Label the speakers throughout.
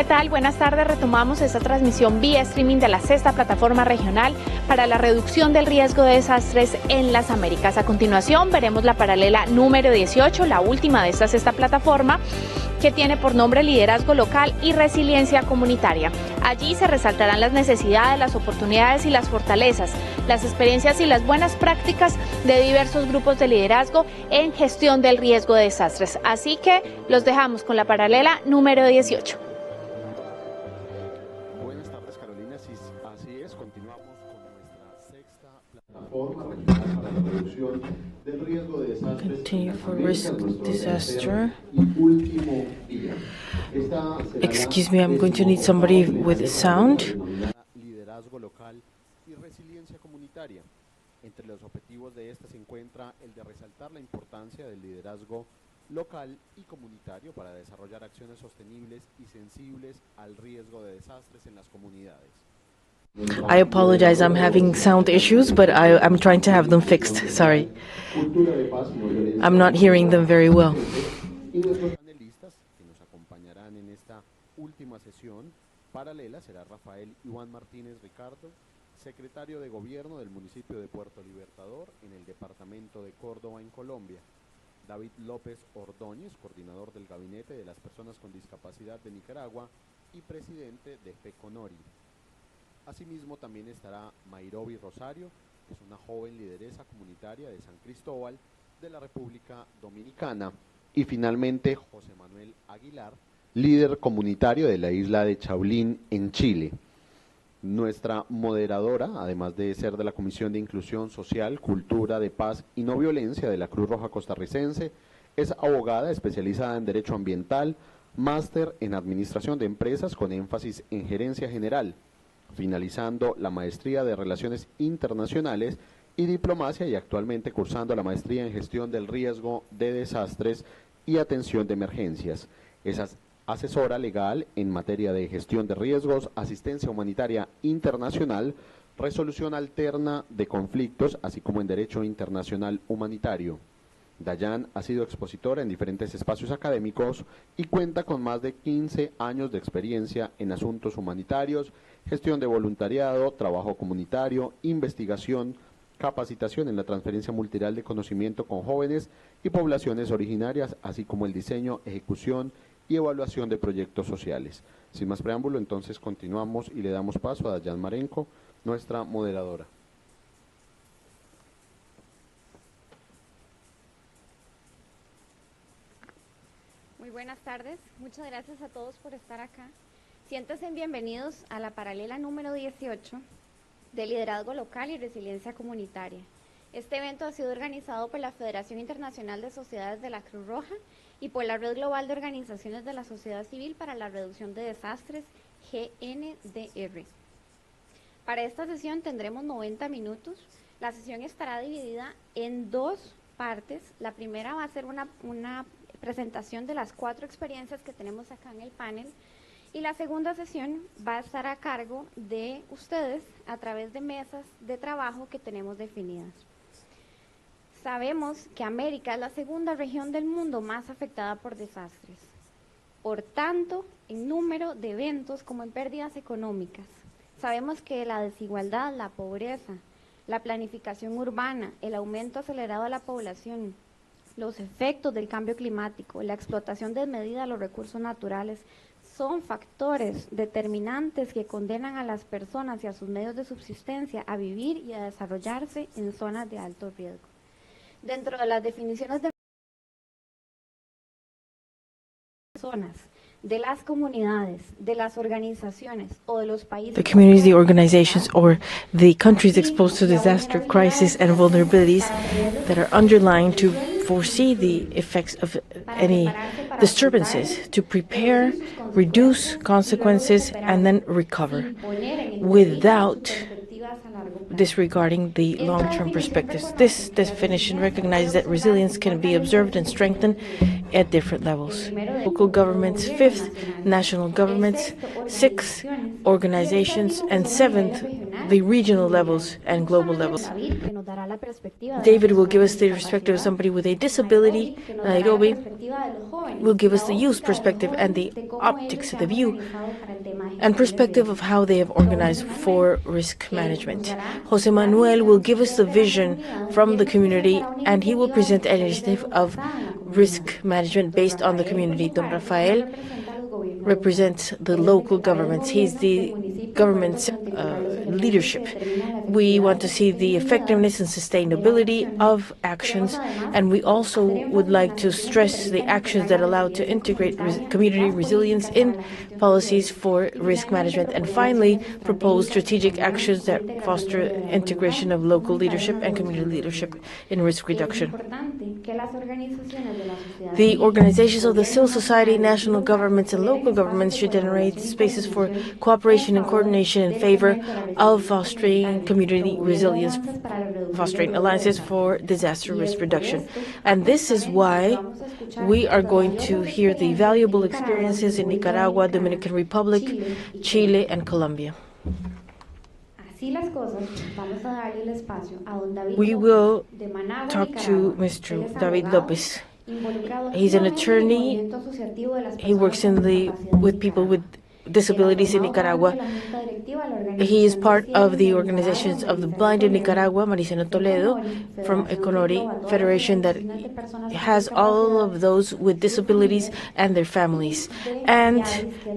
Speaker 1: tal? Buenas tardes. Retomamos esta transmisión vía streaming de la sexta plataforma regional para la reducción del riesgo de desastres en las Américas. A continuación veremos la paralela número 18, la última de esta sexta plataforma, que tiene por nombre Liderazgo Local y Resiliencia Comunitaria. Allí se resaltarán las necesidades, las oportunidades y las fortalezas, las experiencias y las buenas prácticas de diversos grupos de liderazgo en gestión del riesgo de desastres. Así que los dejamos con la paralela número 18.
Speaker 2: Buenas tardes, Carolina. Así es, continuamos con nuestra sexta plataforma regional para la reducción del riesgo de desastres.
Speaker 3: Continue for risk disaster. Excuse me, I'm going to need somebody with sound.
Speaker 2: Liderazgo local y resiliencia comunitaria. Entre los objetivos de esta se encuentra el de resaltar la importancia del liderazgo local y comunitario para desarrollar acciones sostenibles y sensibles al riesgo de desastres en las comunidades.
Speaker 3: I apologize, I'm having sound issues, but I'm trying to have them fixed. Sorry. I'm not hearing them very well.
Speaker 2: Y nuestros panelistas que nos acompañarán en esta última sesión paralela será Rafael Iván Martínez Ricardo, secretario de Gobierno del municipio de Puerto Libertador en el departamento de Córdoba en Colombia. David López Ordóñez, coordinador del Gabinete de las Personas con Discapacidad de Nicaragua y presidente de FECONORI. Asimismo también estará Mayrobi Rosario, que es una joven lideresa comunitaria de San Cristóbal de la República Dominicana. Y finalmente José Manuel Aguilar, líder comunitario de la isla de Chaulín en Chile. Nuestra moderadora, además de ser de la Comisión de Inclusión Social, Cultura de Paz y No Violencia de la Cruz Roja Costarricense, es abogada especializada en Derecho Ambiental, máster en Administración de Empresas con énfasis en Gerencia General, finalizando la maestría de Relaciones Internacionales y Diplomacia y actualmente cursando la maestría en Gestión del Riesgo de Desastres y Atención de Emergencias. Es asesora legal en materia de gestión de riesgos, asistencia humanitaria internacional, resolución alterna de conflictos, así como en derecho internacional humanitario. Dayan ha sido expositora en diferentes espacios académicos y cuenta con más de 15 años de experiencia en asuntos humanitarios, gestión de voluntariado, trabajo comunitario, investigación, capacitación en la transferencia multilateral de conocimiento con jóvenes y poblaciones originarias, así como el diseño, ejecución y evaluación de proyectos sociales. Sin más preámbulo, entonces continuamos y le damos paso a Dayan Marenco, nuestra moderadora.
Speaker 4: Muy buenas tardes, muchas gracias a todos por estar acá. Siéntanse bienvenidos a la paralela número 18 de Liderazgo Local y Resiliencia Comunitaria. Este evento ha sido organizado por la Federación Internacional de Sociedades de la Cruz Roja y por la Red Global de Organizaciones de la Sociedad Civil para la Reducción de Desastres, GNDR. Para esta sesión tendremos 90 minutos. La sesión estará dividida en dos partes. La primera va a ser una presentación de las 4 experiencias que tenemos acá en el panel. Y la segunda sesión va a estar a cargo de ustedes a través de mesas de trabajo que tenemos definidas. Sabemos que América es la segunda región del mundo más afectada por desastres. Por tanto, en número de eventos como en pérdidas económicas. Sabemos que la desigualdad, la pobreza, la planificación urbana, el aumento acelerado de la población, los efectos del cambio climático, la explotación desmedida de los recursos naturales, son factores determinantes que condenan a las personas y a sus medios de subsistencia a vivir y a desarrollarse en zonas de alto riesgo. Dentro de las definiciones de personas, de las comunidades, de las organizaciones o de los países.
Speaker 3: The communities, the organizations, or the countries exposed to disaster, crisis, and vulnerabilities that are underlying to foresee the effects of any disturbances, to prepare, reduce consequences, and then recover without disregarding the long-term perspectives. This definition recognizes that resilience can be observed and strengthened at different levels. Local governments, fifth, national governments, sixth, organizations, and seventh, the regional levels and global levels. David will give us the perspective of somebody with a disability. Nairobi will give us the youth perspective and the optics, the view and perspective of how they have organized for risk management. Jose Manuel will give us the vision from the community, and he will present an initiative of risk management based on the community. Don Rafael represents the local governments. He's the government's leadership. We want to see the effectiveness and sustainability of actions, and we also would like to stress the actions that allow to integrate community resilience in policies for risk management, and finally propose strategic actions that foster integration of local leadership and community leadership in risk reduction. The organizations of the civil society, national governments, and local governments should generate spaces for cooperation and coordination in favor of fostering community resilience, fostering alliances for disaster risk reduction. And this is why we are going to hear the valuable experiences in Nicaragua, Dominican Republic, Chile, and Colombia. We will talk to Mr. David Lopez. He's an attorney. He works with people with disabilities in Nicaragua. He is part of the organizations of the Blind in Nicaragua, Maricena Toledo, from Econori Federation, that has all of those with disabilities and their families, and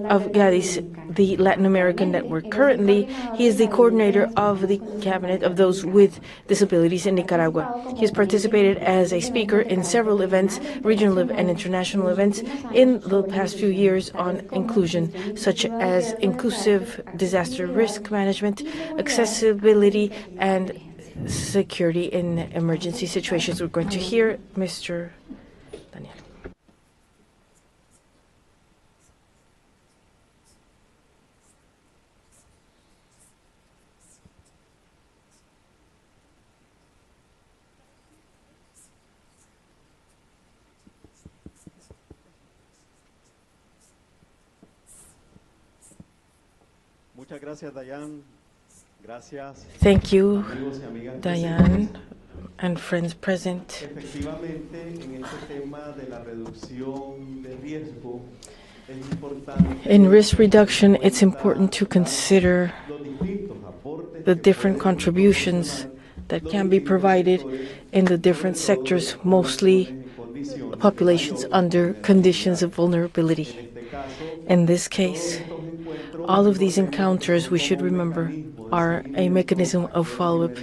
Speaker 3: of GADIS, the Latin American Network. Currently, he is the coordinator of the cabinet of those with disabilities in Nicaragua. He has participated as a speaker in several events, regional and international events, in the past few years on inclusion, such as inclusive disaster risk management, accessibility, and security in emergency situations. We're going to hear Mr. Daniel. Thank you, Diane, and friends present. In risk reduction, it's important to consider the different contributions that can be provided in the different sectors, mostly populations under conditions of vulnerability. In this case, all of these encounters, we should remember, are a mechanism of follow-up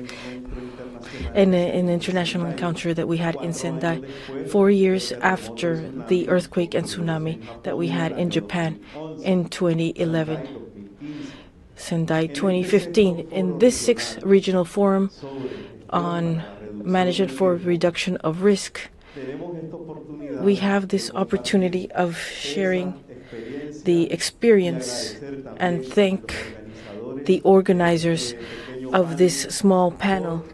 Speaker 3: in an international encounter that we had in Sendai 4 years after the earthquake and tsunami that we had in Japan in 2011. Sendai 2015. In this 6th regional forum on management for reduction of risk, we have this opportunity of sharing the experience and thank the organizers of this small panel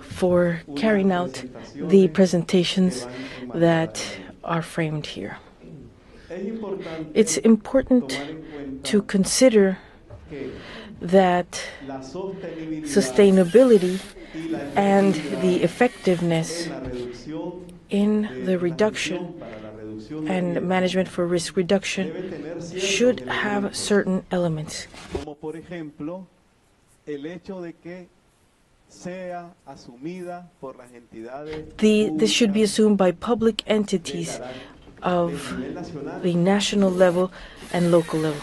Speaker 3: for carrying out the presentations that are framed here. It's important to consider that sustainability and the effectiveness in the reduction and management for risk reduction should have certain elements. This should be assumed by public entities of the national level and local level.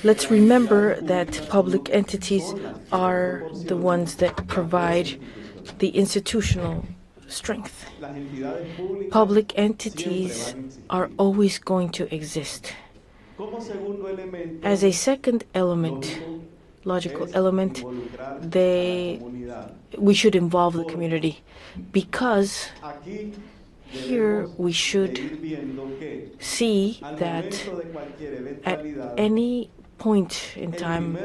Speaker 3: Let's remember that public entities are the ones that provide the institutional strength. Public entities are always going to exist. As a second element, logical element, we should involve the community, because here we should see that at any point in time,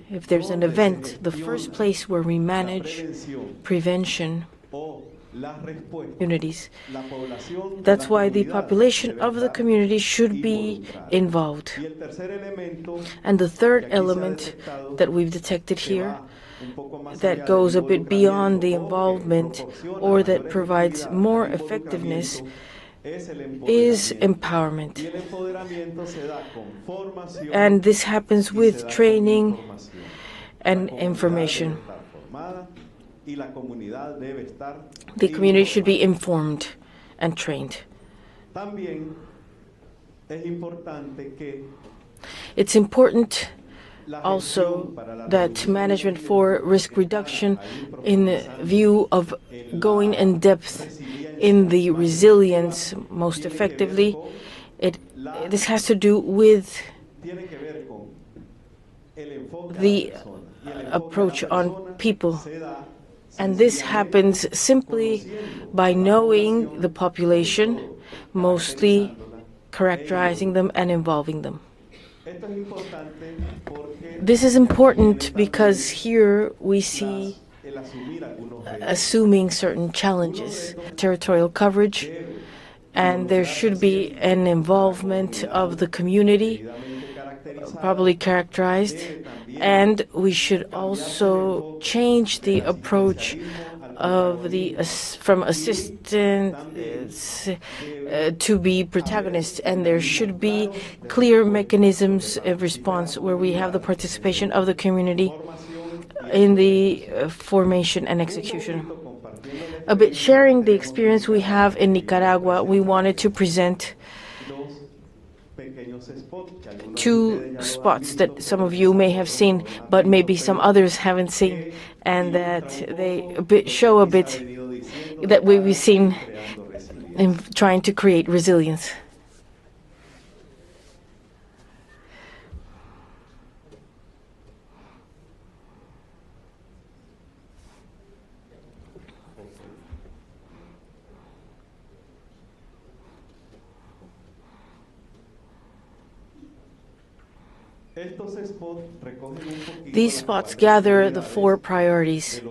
Speaker 3: if there's an event, the first place where we manage prevention communities. That's why the population of the community should be involved. And the third element that we've detected here that goes a bit beyond the involvement or that provides more effectiveness is empowerment. And this happens with training and information. The community should be informed and trained. It's important also that management for risk reduction, in view of going in depth in the resilience most effectively, this has to do with the approach on people. And this happens simply by knowing the population, mostly characterizing them and involving them. This is important because here we see assuming certain challenges, territorial coverage, and there should be an involvement of the community, probably characterized, and we should also change the approach of from assistants to be protagonists, and there should be clear mechanisms of response where we have the participation of the community in the formation and execution. A bit sharing the experience we have in Nicaragua, we wanted to present two spots that some of you may have seen, but maybe some others haven't seen, and that they show a bit that we've seen in trying to create resilience. These spots gather the 4 priorities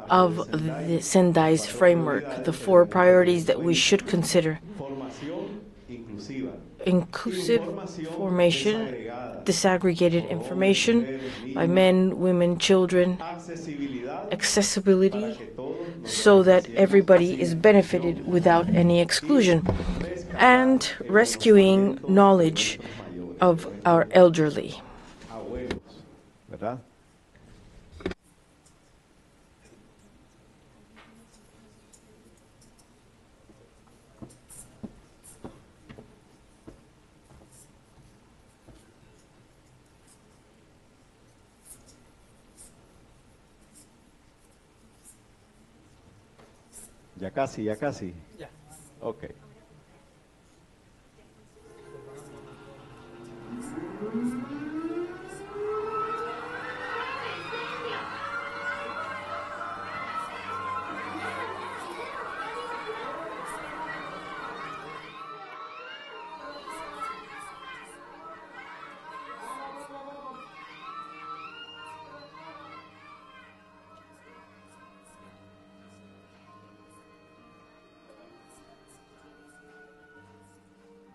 Speaker 3: of the Sendai's framework, the 4 priorities that we should consider. Inclusive formation, disaggregated information by men, women, children, accessibility, so that everybody is benefited without any exclusion, and rescuing knowledge of our elderly.
Speaker 5: ¿Verdad? Ya casi, ya casi. Ya. Ok.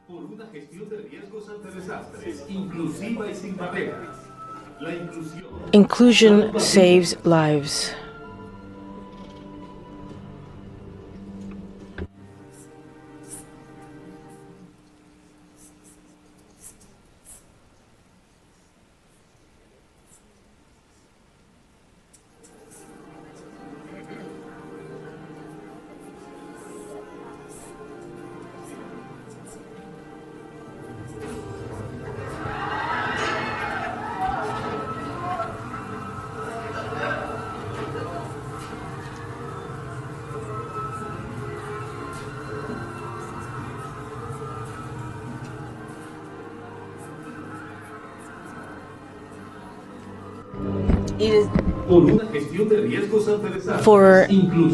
Speaker 6: Por una gestión de riesgos ante desastres, inclusiva y sin barreras. La
Speaker 3: Inclusion saves lives. For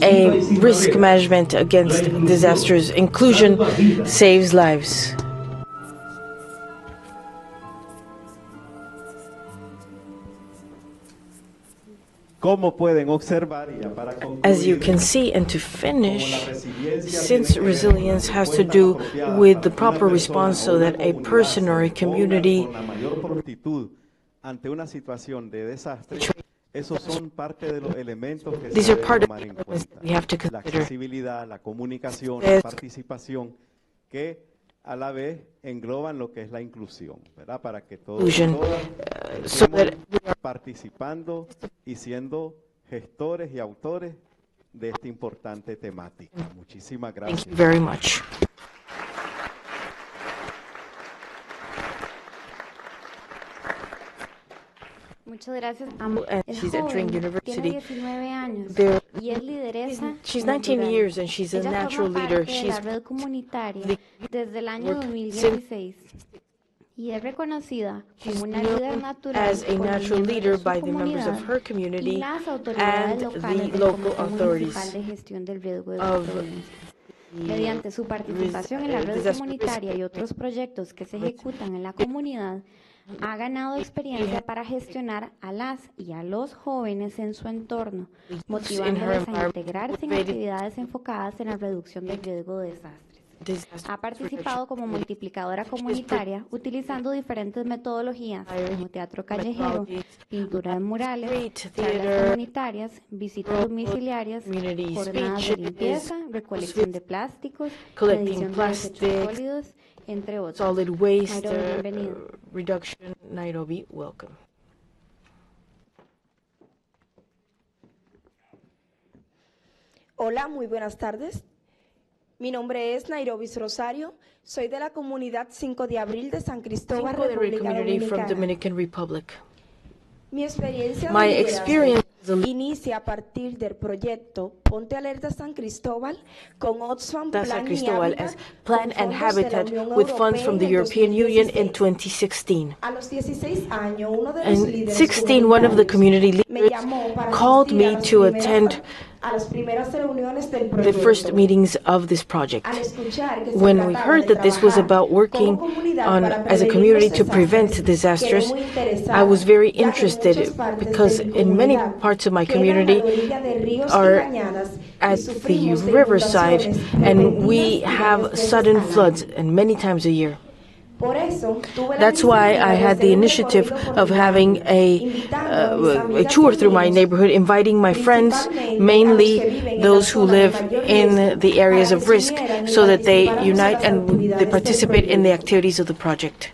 Speaker 3: a risk management against disasters, inclusion saves lives.
Speaker 5: Como pueden observar, y ya para
Speaker 3: As you
Speaker 5: concluir,
Speaker 3: can see, and to finish, since resilience has to do with the proper response so that a person or a community
Speaker 5: con la mayor prontitud ante una situación de desastre, esos son parte de los elementos que
Speaker 3: these
Speaker 5: se
Speaker 3: are
Speaker 5: deben
Speaker 3: part of
Speaker 5: tomar
Speaker 3: the
Speaker 5: en
Speaker 3: elements
Speaker 5: cuenta.
Speaker 3: that we have to
Speaker 5: La
Speaker 3: consider.
Speaker 5: accesibilidad, la comunicación,
Speaker 3: Yes.
Speaker 5: la participación, que a la vez engloban lo que es la inclusión, ¿verdad? Para que todos y
Speaker 3: Inclusion,
Speaker 5: todas
Speaker 3: so
Speaker 5: estemos
Speaker 3: that
Speaker 5: participando y siendo gestores y autores de esta importante temática. Muchísimas
Speaker 3: thank
Speaker 5: gracias.
Speaker 3: you very much.
Speaker 4: Muchas gracias.
Speaker 3: And
Speaker 4: Es
Speaker 3: she's entering
Speaker 4: joven,
Speaker 3: university.
Speaker 4: tiene 19 años
Speaker 3: There-
Speaker 4: y es lideresa.
Speaker 3: She's
Speaker 4: en el
Speaker 3: 19
Speaker 4: rural.
Speaker 3: years and she's a
Speaker 4: Ella
Speaker 3: natural
Speaker 4: forma
Speaker 3: leader.
Speaker 4: parte de
Speaker 3: She's
Speaker 4: la red comunitaria
Speaker 3: the-
Speaker 4: desde el año
Speaker 3: work
Speaker 4: 2016 y es reconocida como una líder
Speaker 3: known
Speaker 4: natural
Speaker 3: as a
Speaker 4: por los
Speaker 3: natural
Speaker 4: miembros de
Speaker 3: leader
Speaker 4: su
Speaker 3: by the members of
Speaker 4: comunidad
Speaker 3: her
Speaker 4: y
Speaker 3: community
Speaker 4: las autoridades
Speaker 3: and
Speaker 4: locales
Speaker 3: the
Speaker 4: del
Speaker 3: local
Speaker 4: Comité
Speaker 3: authorities
Speaker 4: Municipal de Gestión del Riesgo de
Speaker 3: of
Speaker 4: Supervivencia. Mediante su participación en la red
Speaker 3: disaster
Speaker 4: comunitaria y otros proyectos que se ejecutan en la comunidad, ha ganado experiencia para gestionar a las y a los jóvenes en su entorno, motivándoles a integrarse en actividades enfocadas en la reducción del riesgo de desastres.
Speaker 3: disaster
Speaker 4: Ha participado como multiplicadora comunitaria utilizando diferentes metodologías como teatro callejero, pintura de murales, charlas comunitarias, visitas domiciliarias,
Speaker 3: community
Speaker 4: jornadas de
Speaker 3: speeches,
Speaker 4: limpieza, recolección de plásticos,
Speaker 3: collecting
Speaker 4: medición de desechos
Speaker 3: plastics,
Speaker 4: sólidos, entre otros.
Speaker 3: solid waste
Speaker 4: Nairobi, bienvenido.
Speaker 3: reduction. Nairobi, welcome.
Speaker 7: Hola, muy buenas tardes. Mi nombre es Nairobi Rosario. Soy de la comunidad 5 de Abril de San Cristóbal,
Speaker 3: Cinco de
Speaker 7: República
Speaker 3: community from
Speaker 7: Dominicana.
Speaker 3: Dominican Republic.
Speaker 7: Mi experiencia
Speaker 3: My
Speaker 7: de
Speaker 3: experience as a
Speaker 7: liderazgo inicia a partir del proyecto Ponte Alerta San Cristóbal con Oxfam
Speaker 3: San
Speaker 7: Plan y
Speaker 3: Cristóbal
Speaker 7: Hábitat
Speaker 3: as Plan
Speaker 7: con
Speaker 3: and
Speaker 7: fondos de la
Speaker 3: Habitat
Speaker 7: Unión
Speaker 3: with funds from the
Speaker 7: Europea
Speaker 3: European Union in
Speaker 7: 2016.
Speaker 3: 2016.
Speaker 7: A los 16 años, uno de los
Speaker 3: And
Speaker 7: líderes
Speaker 3: 16, one of the community
Speaker 7: me
Speaker 3: leaders
Speaker 7: llamó para
Speaker 3: called
Speaker 7: asistir a
Speaker 3: me
Speaker 7: las
Speaker 3: to
Speaker 7: primeras-
Speaker 3: attend
Speaker 7: a las primeras reuniones del
Speaker 3: the
Speaker 7: proyecto.
Speaker 3: first meetings of this project.
Speaker 7: Al escuchar que se
Speaker 3: When we
Speaker 7: trataba
Speaker 3: heard
Speaker 7: de
Speaker 3: that this was
Speaker 7: trabajar
Speaker 3: about working
Speaker 7: como comunidad
Speaker 3: on
Speaker 7: para
Speaker 3: as a
Speaker 7: prevenir
Speaker 3: community
Speaker 7: los
Speaker 3: to prevent
Speaker 7: desastres,
Speaker 3: disasters,
Speaker 7: quedé muy interesada,
Speaker 3: I was very
Speaker 7: ya que en
Speaker 3: interested
Speaker 7: muchas partes
Speaker 3: because
Speaker 7: de mi
Speaker 3: in many
Speaker 7: comunidad
Speaker 3: parts of my
Speaker 7: quedan a la
Speaker 3: community
Speaker 7: orilla de ríos y
Speaker 3: are
Speaker 7: cañadas y
Speaker 3: at the
Speaker 7: sufrimos de
Speaker 3: riverside,
Speaker 7: inundaciones
Speaker 3: and we
Speaker 7: repentinas y
Speaker 3: have
Speaker 7: varias veces
Speaker 3: sudden
Speaker 7: al año.
Speaker 3: floods, and many times a year.
Speaker 7: Por eso, tuve la
Speaker 3: That's why
Speaker 7: iniciativa
Speaker 3: I
Speaker 7: de
Speaker 3: had
Speaker 7: hacer
Speaker 3: the
Speaker 7: un
Speaker 3: initiative
Speaker 7: recorrido por
Speaker 3: of
Speaker 7: mi
Speaker 3: having
Speaker 7: barrio, invitando a mis
Speaker 3: a
Speaker 7: amigas
Speaker 3: tour
Speaker 7: y
Speaker 3: through my
Speaker 7: amigos,
Speaker 3: neighborhood, inviting my friends,
Speaker 7: principalmente a los que
Speaker 3: mainly
Speaker 7: viven en
Speaker 3: those
Speaker 7: la
Speaker 3: who
Speaker 7: zona de
Speaker 3: live
Speaker 7: mayor
Speaker 3: in
Speaker 7: riesgo,
Speaker 3: the areas
Speaker 7: para
Speaker 3: of
Speaker 7: que se
Speaker 3: risk,
Speaker 7: unieran y
Speaker 3: so that they
Speaker 7: participáramos en
Speaker 3: unite
Speaker 7: las
Speaker 3: and they
Speaker 7: actividades del
Speaker 3: participate in the
Speaker 7: proyecto.
Speaker 3: activities of the project.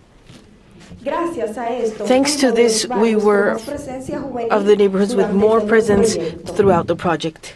Speaker 7: Gracias a esto,
Speaker 3: Thanks to
Speaker 7: fuimos de
Speaker 3: this,
Speaker 7: los
Speaker 3: we
Speaker 7: barrios con
Speaker 3: were
Speaker 7: más presencia juvenil
Speaker 3: of the neighborhoods with
Speaker 7: durante
Speaker 3: more
Speaker 7: todo el
Speaker 3: presence
Speaker 7: proyecto.
Speaker 3: throughout the project.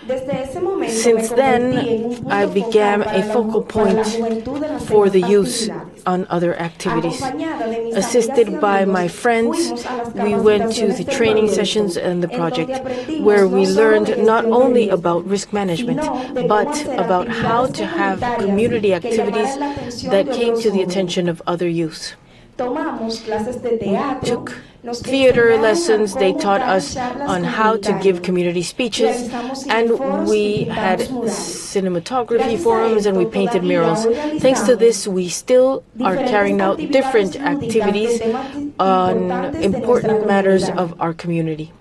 Speaker 7: Desde ese momento
Speaker 3: Since
Speaker 7: me convertí
Speaker 3: then,
Speaker 7: en un punto
Speaker 3: I began
Speaker 7: focal
Speaker 3: a focal
Speaker 7: para la
Speaker 3: point
Speaker 7: juventud de las
Speaker 3: for the
Speaker 7: demás
Speaker 3: youth
Speaker 7: actividades.
Speaker 3: on other activities.
Speaker 7: Acompañada de mis
Speaker 3: Assisted
Speaker 7: amigas y
Speaker 3: by
Speaker 7: amigos,
Speaker 3: my friends,
Speaker 7: fuimos a las
Speaker 3: we went to
Speaker 7: capacitaciones
Speaker 3: the
Speaker 7: del
Speaker 3: training
Speaker 7: proyecto,
Speaker 3: sessions and the
Speaker 7: en donde
Speaker 3: project,
Speaker 7: aprendimos
Speaker 3: where
Speaker 7: no
Speaker 3: we
Speaker 7: solo de
Speaker 3: learned not
Speaker 7: gestión de
Speaker 3: only
Speaker 7: riesgo,
Speaker 3: about risk management,
Speaker 7: sino de cómo
Speaker 3: but
Speaker 7: hacer
Speaker 3: about how
Speaker 7: actividades
Speaker 3: to have
Speaker 7: comunitarias
Speaker 3: community
Speaker 7: que
Speaker 3: activities
Speaker 7: llamaran la atención
Speaker 3: that
Speaker 7: de
Speaker 3: came
Speaker 7: otros
Speaker 3: to the
Speaker 7: jóvenes.
Speaker 3: attention of other youth.
Speaker 7: Tomamos clases de
Speaker 3: We
Speaker 7: teatro,
Speaker 3: took
Speaker 7: nos
Speaker 3: theater
Speaker 7: enseñaron a
Speaker 3: lessons, they
Speaker 7: cómo
Speaker 3: taught
Speaker 7: dar
Speaker 3: us
Speaker 7: charlas
Speaker 3: on how to give
Speaker 7: comunitarias.
Speaker 3: community speeches,
Speaker 7: Realizamos
Speaker 3: and
Speaker 7: cineforos
Speaker 3: we
Speaker 7: y
Speaker 3: had
Speaker 7: pintamos murales.
Speaker 3: cinematography
Speaker 7: Gracias a
Speaker 3: forums and we
Speaker 7: esto,
Speaker 3: painted
Speaker 7: todavía
Speaker 3: murals.
Speaker 7: hoy
Speaker 3: Thanks to
Speaker 7: realizamos
Speaker 3: this, we still are
Speaker 7: diferentes
Speaker 3: carrying out different
Speaker 7: actividades lúdicas de
Speaker 3: activities
Speaker 7: temas
Speaker 3: on
Speaker 7: importantes de nuestra
Speaker 3: important matters
Speaker 7: comunidad.
Speaker 3: of our community.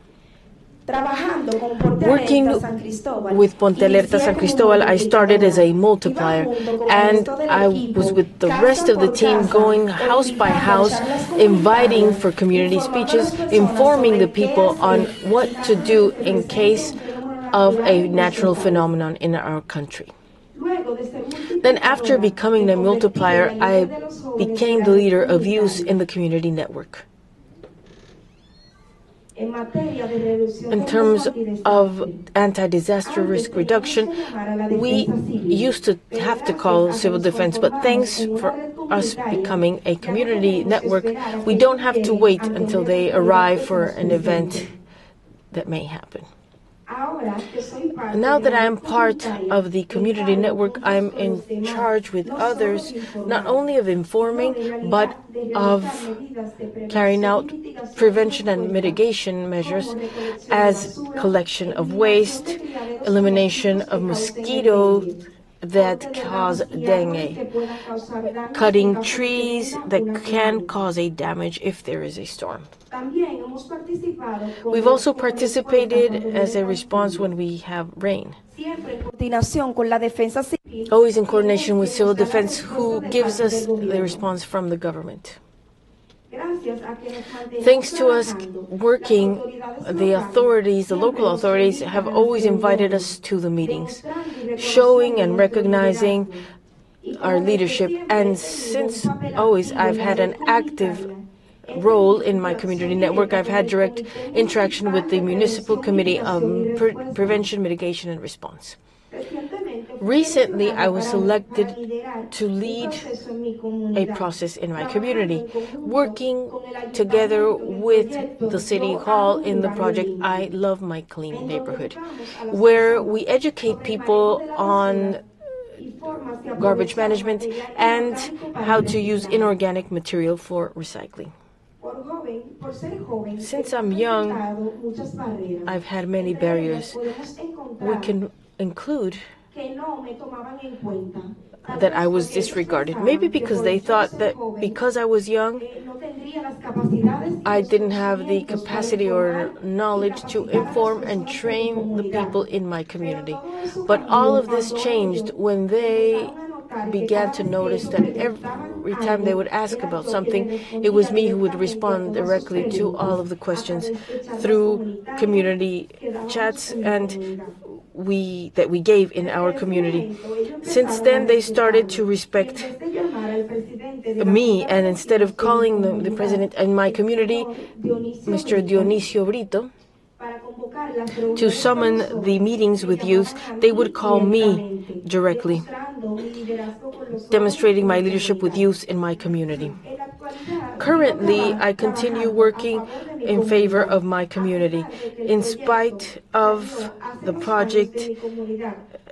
Speaker 7: Trabajando con Ponte
Speaker 3: Working
Speaker 7: Alerta San Cristóbal,
Speaker 3: with Ponte Alerta
Speaker 7: inicié
Speaker 3: San
Speaker 7: como
Speaker 3: Cristóbal, I started as a multiplier,
Speaker 7: Iba junto con el
Speaker 3: and
Speaker 7: resto del
Speaker 3: I
Speaker 7: equipo,
Speaker 3: was with the
Speaker 7: casa
Speaker 3: rest of the
Speaker 7: por
Speaker 3: team
Speaker 7: casa,
Speaker 3: going house by
Speaker 7: organizando
Speaker 3: house,
Speaker 7: charlas
Speaker 3: inviting
Speaker 7: comunitarias,
Speaker 3: for community
Speaker 7: informando a
Speaker 3: speeches,
Speaker 7: las personas
Speaker 3: informing the
Speaker 7: sobre qué
Speaker 3: people on
Speaker 7: hacer
Speaker 3: what
Speaker 7: en
Speaker 3: to
Speaker 7: caso
Speaker 3: do
Speaker 7: de que
Speaker 3: in
Speaker 7: se
Speaker 3: case
Speaker 7: presente un fenómeno
Speaker 3: of
Speaker 7: natural
Speaker 3: a
Speaker 7: en nuestro
Speaker 3: natural
Speaker 7: país.
Speaker 3: phenomenon in our country.
Speaker 7: Luego de ser
Speaker 3: Then after
Speaker 7: multiplicadora,
Speaker 3: becoming
Speaker 7: me
Speaker 3: a
Speaker 7: convertí
Speaker 3: multiplier,
Speaker 7: en la
Speaker 3: I
Speaker 7: líder de los jóvenes
Speaker 3: became
Speaker 7: en
Speaker 3: the
Speaker 7: la red
Speaker 3: leader of youth
Speaker 7: comunitaria.
Speaker 3: in the community network.
Speaker 7: En materia de reducción
Speaker 3: In
Speaker 7: de
Speaker 3: terms
Speaker 7: riesgos y desastres,
Speaker 3: of anti-disaster
Speaker 7: antes
Speaker 3: risk
Speaker 7: teníamos
Speaker 3: reduction,
Speaker 7: que llamar a la
Speaker 3: we
Speaker 7: defensa civil,
Speaker 3: used to
Speaker 7: pero
Speaker 3: have to
Speaker 7: gracias
Speaker 3: call
Speaker 7: a que
Speaker 3: civil
Speaker 7: nos
Speaker 3: defense, but
Speaker 7: conformamos
Speaker 3: thanks
Speaker 7: en una
Speaker 3: for
Speaker 7: red
Speaker 3: us
Speaker 7: comunitaria,
Speaker 3: becoming a
Speaker 7: ya no
Speaker 3: community
Speaker 7: tenemos que
Speaker 3: network,
Speaker 7: esperar a
Speaker 3: we
Speaker 7: que
Speaker 3: don't
Speaker 7: ellos
Speaker 3: have to
Speaker 7: lleguen
Speaker 3: wait
Speaker 7: ante un
Speaker 3: until
Speaker 7: riesgo
Speaker 3: they
Speaker 7: natural
Speaker 3: arrive
Speaker 7: que se
Speaker 3: for
Speaker 7: nos
Speaker 3: an
Speaker 7: presente.
Speaker 3: event that may happen.
Speaker 7: Ahora que soy parte
Speaker 3: Now
Speaker 7: de
Speaker 3: that
Speaker 7: la
Speaker 3: I am
Speaker 7: red
Speaker 3: part
Speaker 7: comunitaria,
Speaker 3: of the community
Speaker 7: encargo
Speaker 3: network,
Speaker 7: junto
Speaker 3: I'm
Speaker 7: con
Speaker 3: in
Speaker 7: los demás,
Speaker 3: charge with
Speaker 7: no solo
Speaker 3: others,
Speaker 7: de informar,
Speaker 3: not only of
Speaker 7: sino
Speaker 3: informing,
Speaker 7: de realizar-
Speaker 3: but
Speaker 7: de realizar
Speaker 3: of
Speaker 7: medidas de
Speaker 3: carrying
Speaker 7: prevención
Speaker 3: out
Speaker 7: y mitigación
Speaker 3: prevention
Speaker 7: de
Speaker 3: and
Speaker 7: respuesta,
Speaker 3: mitigation measures
Speaker 7: como recolección de
Speaker 3: as
Speaker 7: basura,
Speaker 3: collection of
Speaker 7: eliminación
Speaker 3: waste,
Speaker 7: de criaderos
Speaker 3: elimination
Speaker 7: de
Speaker 3: of
Speaker 7: mosquitos que causen
Speaker 3: mosquito
Speaker 7: dengue,
Speaker 3: that cause dengue, cutting trees that can cause a damage if there is a storm. We've also participated as a response when we have rain, always in coordination with civil defense, who gives us the response from the government. Thanks to us working, the local authorities have always invited us to the meetings, showing and recognizing our leadership. And since always I've had an active role in my community network, I've had direct interaction with the Municipal Committee of Prevention, Mitigation, and Response. Recently, I was selected to lead a process in my community, working together with the City Hall in the project I Love My Clean Neighborhood, where we educate people on garbage management and how to use inorganic material for recycling. Since I'm young, I've had many barriers. We can include that I was disregarded. Maybe because they thought that because I was young, I didn't have the capacity or knowledge to inform and train the people in my community. But all of this changed when they began to notice that every time they would ask about something, it was me who would respond directly to all of the questions through community chats and that we gave in our community. Since then, they started to respect me, and instead of calling the president in my community, Mr. Dionisio Brito, to summon the meetings with youth, they would call me directly, demonstrating my leadership with youth in my community. Currently, I continue working in favor of my community. In spite of the project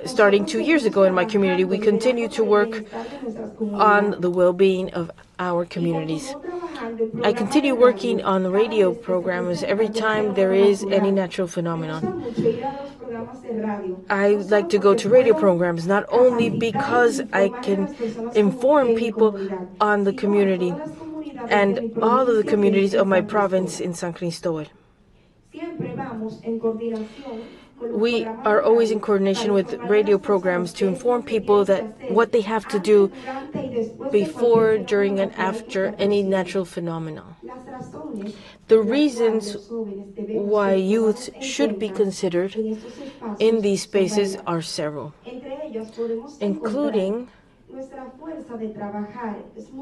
Speaker 3: starting 2 years ago in my community, we continue to work on the well-being of our communities. I continue working on radio programs every time there is any natural phenomenon. I like to go to radio programs not only because I can inform people on the community and all of the communities of my province in San Cristóbal. We are always in coordination with radio programs to inform people that what they have to do before, during, and after any natural phenomenon. The reasons why youth should be considered in these spaces are several, including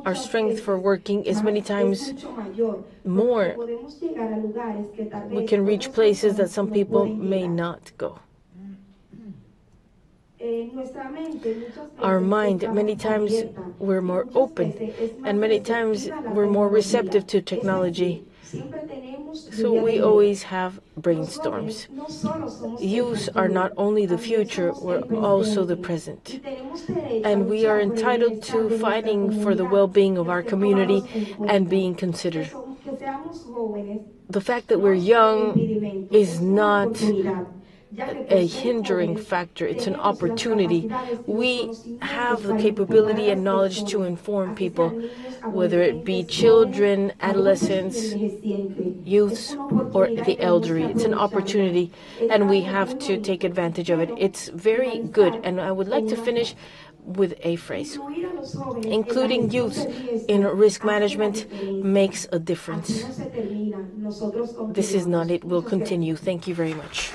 Speaker 3: our strength for working is many times more. We can reach places that some people may not go. Our mind, many times we're more open, and many times we're more receptive to technology. So we always have brainstorms. Youth are not only the future, we're also the present. And we are entitled to fighting for the well-being of our community and being considered. The fact that we're young is not a hindering factor, it's an opportunity. We have the capability and knowledge to inform people, whether it be children, adolescents, youths, or the elderly. It's an opportunity, and we have to take advantage of it. It's very good, and I would like to finish with a phrase. Including youth in risk management makes a difference. This is not it. We'll continue. Thank you very much.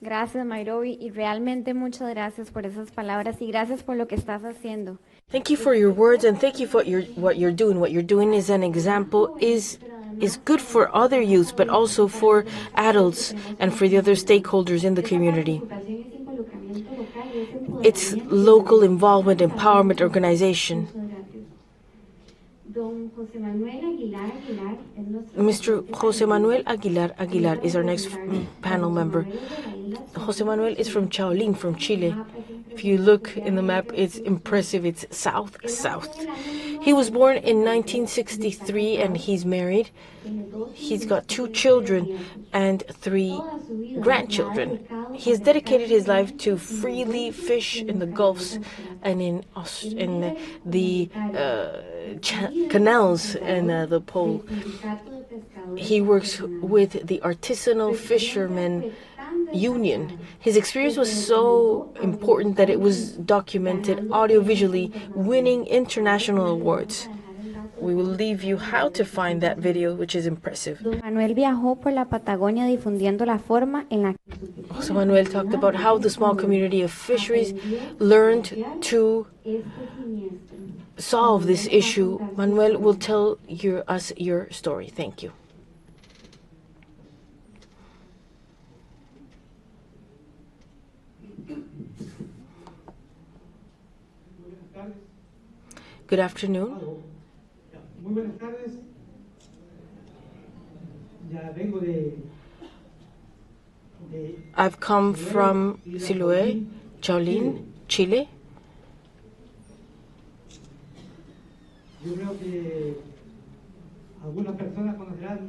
Speaker 4: Gracias, Mayrovi, y realmente muchas gracias por esas palabras y gracias por lo que estás haciendo.
Speaker 3: Thank you for your words, and thank you for what you're doing. What you're doing is an example, is good for other youth, but also for adults and for the other stakeholders in the community. It's local involvement, empowerment, organization. Mr. José Manuel Aguilar is our next panel member. José Manuel is from Chaolín, from Chile. If you look in the map, it's impressive. It's south. He was born in 1963 and he's married. He's got 2 children and 3 grandchildren. He has dedicated his life to freely fish in the gulfs and in the canals and the pole. He works with the Artisanal Fishermen Union. His experience was so important that it was documented audiovisually, winning international awards. We will leave you how to find that video, which is impressive.
Speaker 4: Manuel viajó por la Patagonia difundiendo la forma en la
Speaker 3: Also, Manuel talked about how the small community of fisheries learned to solve this issue. Manuel will tell us your story. Thank you. Good afternoon.
Speaker 8: Muy buenas tardes. Ya vengo de
Speaker 3: I've come from Siloé, Chaolín, Chile.
Speaker 8: Yo creo que algunas personas conocerán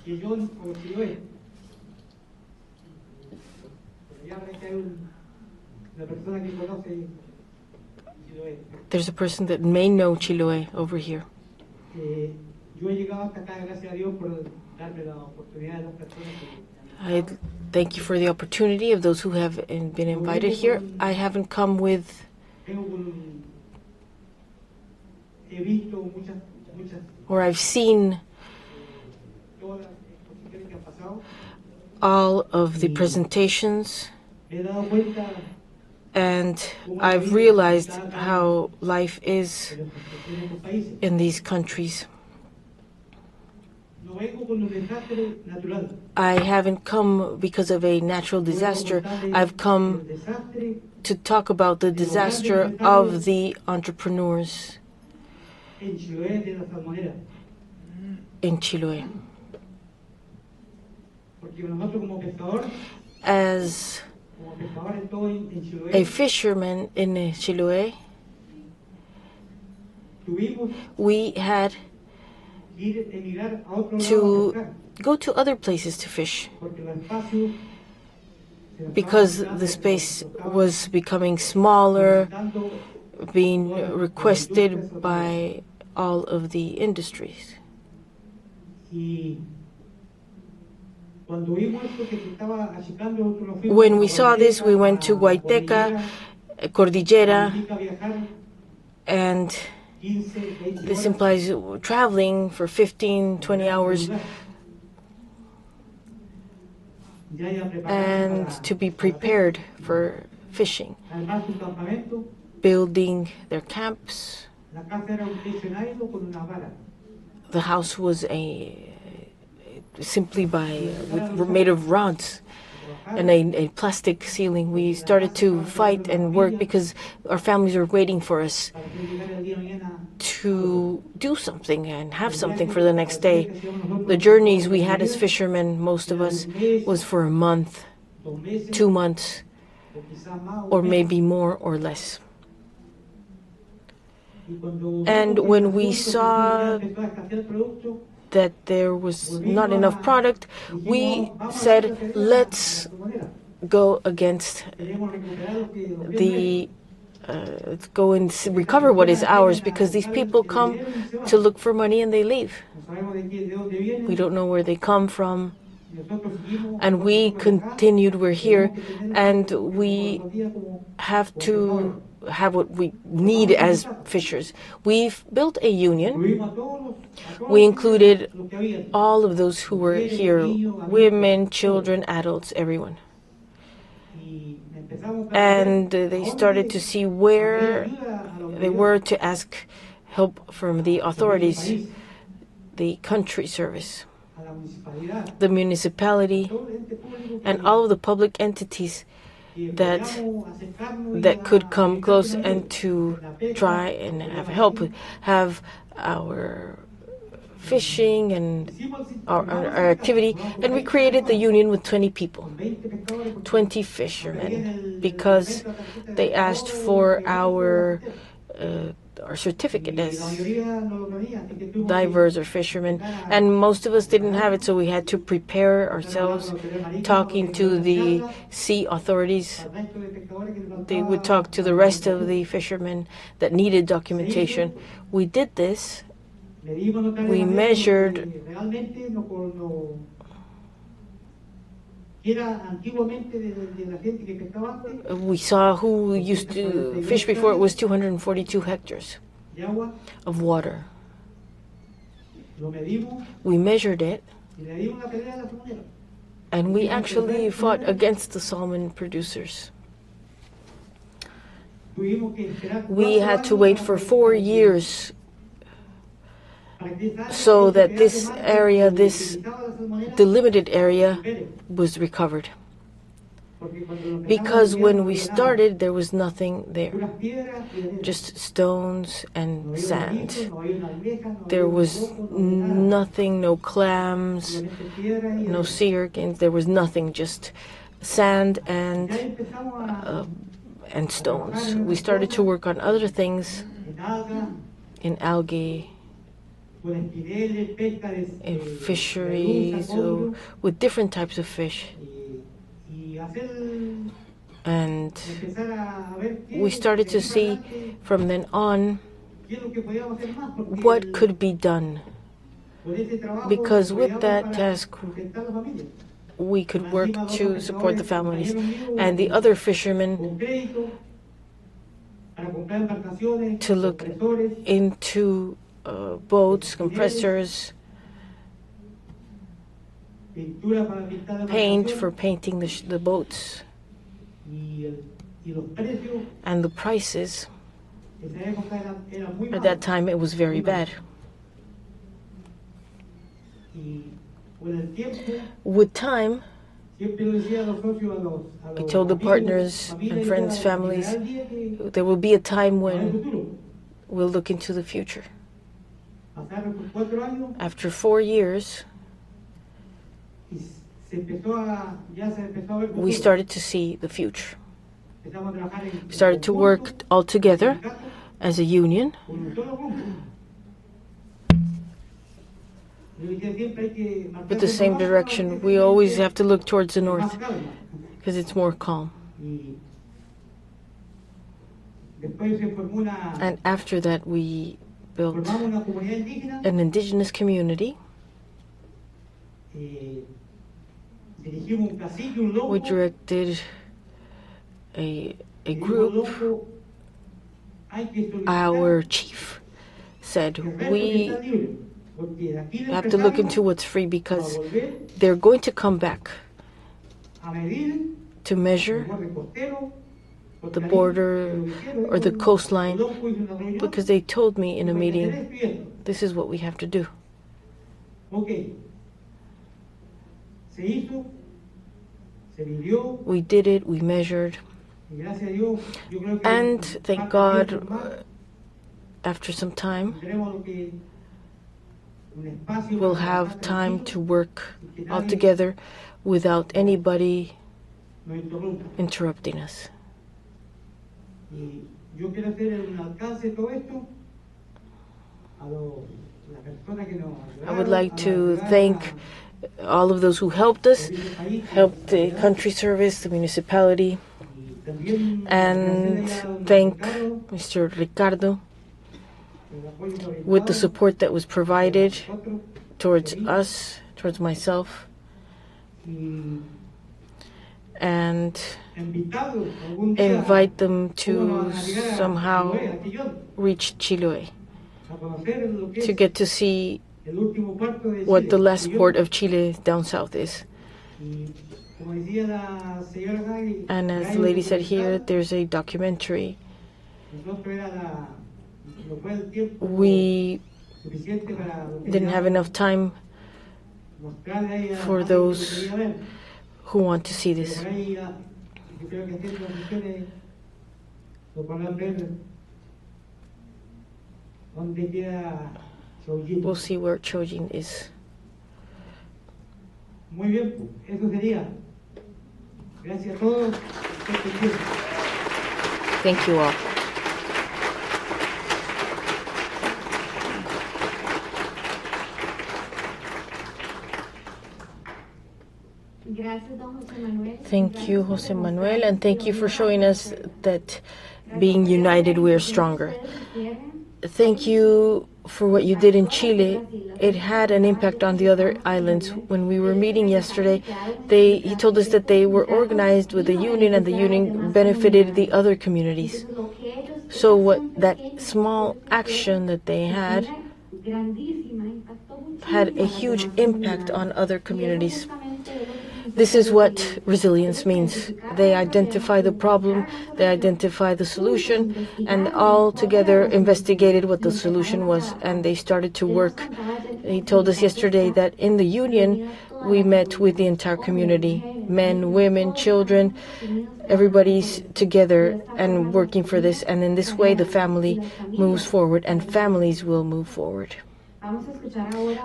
Speaker 8: que yo o Siloé. Pero ya veré que hay una persona que conoce Siloé.
Speaker 3: There's a person that may know Chiloé over here.
Speaker 8: Yo he llegado hasta acá, gracias a Dios, por darme la oportunidad de las personas que...
Speaker 3: I thank you for the opportunity of those who have been invited here. I haven't come with... or I've seen all of the presentations, and I've realized how life is in these countries. I haven't come because of a natural disaster. I've come to talk about the disaster of the entrepreneurs in Chiloé. As a fisherman in Chiloé, we had to go to other places to fish because the space was becoming smaller, being requested by all of the industries. When we saw this, we went to Guaiteca, Cordillera, and this implies traveling for 15-20 hours and to be prepared for fishing, building their camps. The house was simply made of rods and a plastic ceiling. We started to fight and work because our families were waiting for us to do something and have something for the next day. The journeys we had as fishermen, most of us, was for a month, 2 months, or maybe more or less. And when we saw that there was not enough product, we said, let's go against let's go and recover what is ours, because these people come to look for money and they leave. We don't know where they come from. And we continued, we're here, and we have to have what we need as fishers. We've built a union. We included all of those who were here, women, children, adults, everyone. And they started to see where they were to ask help from the authorities, the country service, the municipality, and all of the public entities that could come close and to try and have help, have our fishing and our activity. And we created the union with 20 people, 20 fishermen, because they asked for our our certificate
Speaker 8: La
Speaker 3: as
Speaker 8: mayoría no lo tenía, así que tuvimos
Speaker 3: divers
Speaker 8: que
Speaker 3: or fishermen,
Speaker 8: empezar a
Speaker 3: and most of us didn't have it, so we had to prepare ourselves, talking to the sea authorities.
Speaker 8: al resto de pescadores que le
Speaker 3: They would
Speaker 8: faltaba
Speaker 3: talk to
Speaker 8: la
Speaker 3: the rest of
Speaker 8: documentación.
Speaker 3: the fishermen that needed documentation. We did this.
Speaker 8: Medimos nuestra
Speaker 3: We
Speaker 8: arena
Speaker 3: measured
Speaker 8: porque realmente era antiguamente de la gente que pescaba antes
Speaker 3: we saw who used to fish before. It was 242 hectares
Speaker 8: de agua,
Speaker 3: of water.
Speaker 8: lo medimos
Speaker 3: We measured it,
Speaker 8: y le dimos la pelea a la salmonera.
Speaker 3: and we actually fought against the salmon producers.
Speaker 8: Tuvimos que esperar
Speaker 3: We
Speaker 8: 4
Speaker 3: had to
Speaker 8: años
Speaker 3: wait
Speaker 8: para
Speaker 3: for
Speaker 8: que-
Speaker 3: 4 years
Speaker 8: para que esa área,
Speaker 3: so
Speaker 8: ese
Speaker 3: that
Speaker 8: pedazo
Speaker 3: this
Speaker 8: de mar
Speaker 3: area,
Speaker 8: que
Speaker 3: this
Speaker 8: utilizaba la salmonera,
Speaker 3: delimited area,
Speaker 8: recupere.
Speaker 3: was recovered.
Speaker 8: Porque cuando lo empezamos
Speaker 3: Because
Speaker 8: a estudiar
Speaker 3: when
Speaker 8: no
Speaker 3: we
Speaker 8: había nada.
Speaker 3: started, there was nothing there,
Speaker 8: Puras piedras y arena.
Speaker 3: just stones
Speaker 8: No
Speaker 3: and
Speaker 8: había un
Speaker 3: sand.
Speaker 8: erizo, no había una almeja, no
Speaker 3: There
Speaker 8: había un
Speaker 3: was
Speaker 8: poroto, no había nada.
Speaker 3: nothing, no clams,
Speaker 8: Solamente piedra y
Speaker 3: no
Speaker 8: arena.
Speaker 3: sea organs. There was nothing, just sand and
Speaker 8: Ya empezamos a
Speaker 3: stones. We started to work on other things
Speaker 8: en algas,
Speaker 3: in algae,
Speaker 8: con espineles, pesca
Speaker 3: in
Speaker 8: de
Speaker 3: fisheries,
Speaker 8: codrio,
Speaker 3: with different types of fish.
Speaker 8: y hacer
Speaker 3: And
Speaker 8: empezar a ver qué
Speaker 3: we started to
Speaker 8: de aquí para
Speaker 3: see
Speaker 8: adelante,
Speaker 3: from then on
Speaker 8: qué es lo que podíamos hacer más, porque
Speaker 3: what could be done,
Speaker 8: con ese trabajo
Speaker 3: because with
Speaker 8: apoyábamos
Speaker 3: that
Speaker 8: para
Speaker 3: task
Speaker 8: sustentar la familia.
Speaker 3: we could work
Speaker 8: Encima, dos
Speaker 3: to support the
Speaker 8: pescadores,
Speaker 3: families.
Speaker 8: compañeros míos,
Speaker 3: And the other fishermen
Speaker 8: con crédito para comprar embarcaciones,
Speaker 3: to look
Speaker 8: compresores,
Speaker 3: into boats, compressors,
Speaker 8: pintura para pintar la
Speaker 3: paint
Speaker 8: embarcación,
Speaker 3: for painting the boats,
Speaker 8: y los precios
Speaker 3: and the prices.
Speaker 8: en esa época eran muy
Speaker 3: At that
Speaker 8: malos.
Speaker 3: time it was very bad.
Speaker 8: Y con el tiempo,
Speaker 3: With time,
Speaker 8: siempre lo decía a los socios, a
Speaker 3: I
Speaker 8: los
Speaker 3: told the
Speaker 8: amigos,
Speaker 3: partners
Speaker 8: familia,
Speaker 3: and
Speaker 8: y
Speaker 3: friends,
Speaker 8: decía,
Speaker 3: families,
Speaker 8: llegará el día que
Speaker 3: there will be a time
Speaker 8: no hay
Speaker 3: when
Speaker 8: futuro.
Speaker 3: we'll look into the future.
Speaker 8: Pasaron por 4 años
Speaker 3: After 4 years,
Speaker 8: y ya se empezó a ver
Speaker 3: we
Speaker 8: futuro.
Speaker 3: started to see the future.
Speaker 8: Empezamos a trabajar
Speaker 3: We started to work all together as a union.
Speaker 8: con un solo rumbo. Yo decía, siempre hay que
Speaker 3: With
Speaker 8: marcar
Speaker 3: the
Speaker 8: hacia
Speaker 3: same
Speaker 8: abajo,
Speaker 3: direction.
Speaker 8: porque
Speaker 3: We always have to look towards the
Speaker 8: es más
Speaker 3: north
Speaker 8: calma.
Speaker 3: because it's more calm.
Speaker 8: Y después se formó
Speaker 3: And after that, we built
Speaker 8: formamos una comunidad indígena,
Speaker 3: an indigenous community.
Speaker 8: dirigimos un cacique, un loco,
Speaker 3: We directed a
Speaker 8: y dijo,
Speaker 3: group.
Speaker 8: "Loco, hay que solicitar
Speaker 3: Our chief said,
Speaker 8: que el resto que
Speaker 3: we
Speaker 8: está libre, porque de aquí de
Speaker 3: have to look
Speaker 8: empresario
Speaker 3: into what's free
Speaker 8: a
Speaker 3: because
Speaker 8: volver
Speaker 3: they're going to come back
Speaker 8: a medir
Speaker 3: to
Speaker 8: el
Speaker 3: measure
Speaker 8: borde costero, porque
Speaker 3: the
Speaker 8: ahí
Speaker 3: border
Speaker 8: lo dijeron,
Speaker 3: or the
Speaker 8: dijo,
Speaker 3: coastline,
Speaker 8: "El loco hizo una reunión,
Speaker 3: because they told me in a
Speaker 8: dijo, hay que hacer
Speaker 3: meeting,
Speaker 8: esto y esto".
Speaker 3: this is what we have to do.
Speaker 8: Ok. Se hizo, se vivió,
Speaker 3: We did it, we measured,
Speaker 8: y gracias a Dios, yo creo que
Speaker 3: and
Speaker 8: en
Speaker 3: thank
Speaker 8: parte
Speaker 3: God,
Speaker 8: de eso más,
Speaker 3: after some time,
Speaker 8: tendremos lo que- un espacio
Speaker 3: we'll
Speaker 8: para
Speaker 3: have
Speaker 8: trabajar
Speaker 3: time
Speaker 8: tranquilo,
Speaker 3: to work
Speaker 8: y que
Speaker 3: all
Speaker 8: nadie
Speaker 3: together without anybody
Speaker 8: nos interrumpa.
Speaker 3: interrupting us.
Speaker 8: Y yo quiero hacer un alcance de todo esto a las personas que nos
Speaker 3: I would
Speaker 8: ayudaron,
Speaker 3: like
Speaker 8: a
Speaker 3: to
Speaker 8: las
Speaker 3: thank
Speaker 8: ayudadas,
Speaker 3: all of those who helped us,
Speaker 8: servicio del país,
Speaker 3: helped the
Speaker 8: la
Speaker 3: country service, the municipality,
Speaker 8: y también
Speaker 3: and
Speaker 8: agradecerle a don
Speaker 3: thank
Speaker 8: Ricardo
Speaker 3: Mr. Ricardo
Speaker 8: el apoyo que nos
Speaker 3: with the
Speaker 8: brindaba,
Speaker 3: support that was provided
Speaker 8: nosotros,
Speaker 3: towards us, towards myself,
Speaker 8: y
Speaker 3: and
Speaker 8: invitarlos algún día
Speaker 3: invite them
Speaker 8: cómo
Speaker 3: to
Speaker 8: no van a llegar a
Speaker 3: somehow
Speaker 8: Chiloé, a Quillón,
Speaker 3: reach Chiloé,
Speaker 8: a conocer lo que
Speaker 3: to
Speaker 8: es
Speaker 3: get to see
Speaker 8: el último puerto de
Speaker 3: what
Speaker 8: Chile,
Speaker 3: the last
Speaker 8: Quillón.
Speaker 3: port of Chile down south is.
Speaker 8: Y como decía la señora Gay,
Speaker 3: And as
Speaker 8: hay
Speaker 3: the
Speaker 8: un
Speaker 3: lady said here,
Speaker 8: documental,
Speaker 3: there's a documentary.
Speaker 8: nosotros no fue el tiempo
Speaker 3: We
Speaker 8: suficiente para lo que
Speaker 3: didn't have
Speaker 8: queríamos
Speaker 3: enough time
Speaker 8: mostrarle ahí a
Speaker 3: for
Speaker 8: alguien que lo
Speaker 3: those
Speaker 8: quería ver.
Speaker 3: who want to see
Speaker 8: Pero
Speaker 3: this.
Speaker 8: por ahí, yo creo que haciendo misiones lo podrán ver dónde queda Choullín.
Speaker 3: We'll see where Chojin is.
Speaker 8: Muy bien, eso sería. Gracias a todos.
Speaker 3: Thank you all. Thank you, Jose Manuel, and thank you for showing us that being united, we are stronger. Thank you for what you did in Chile. It had an impact on the other islands. When we were meeting yesterday, he told us that they were organized with the union, and the union benefited the other communities. So what that small action that they had a huge impact on other communities. This is what resilience means. They identify the problem, they identify the solution, and all together investigated what the solution was, and they started to work. He told us yesterday that in the union, we met with the entire community, men, women, children, everybody's together and working for this, and in this way the family moves forward, and families will move forward.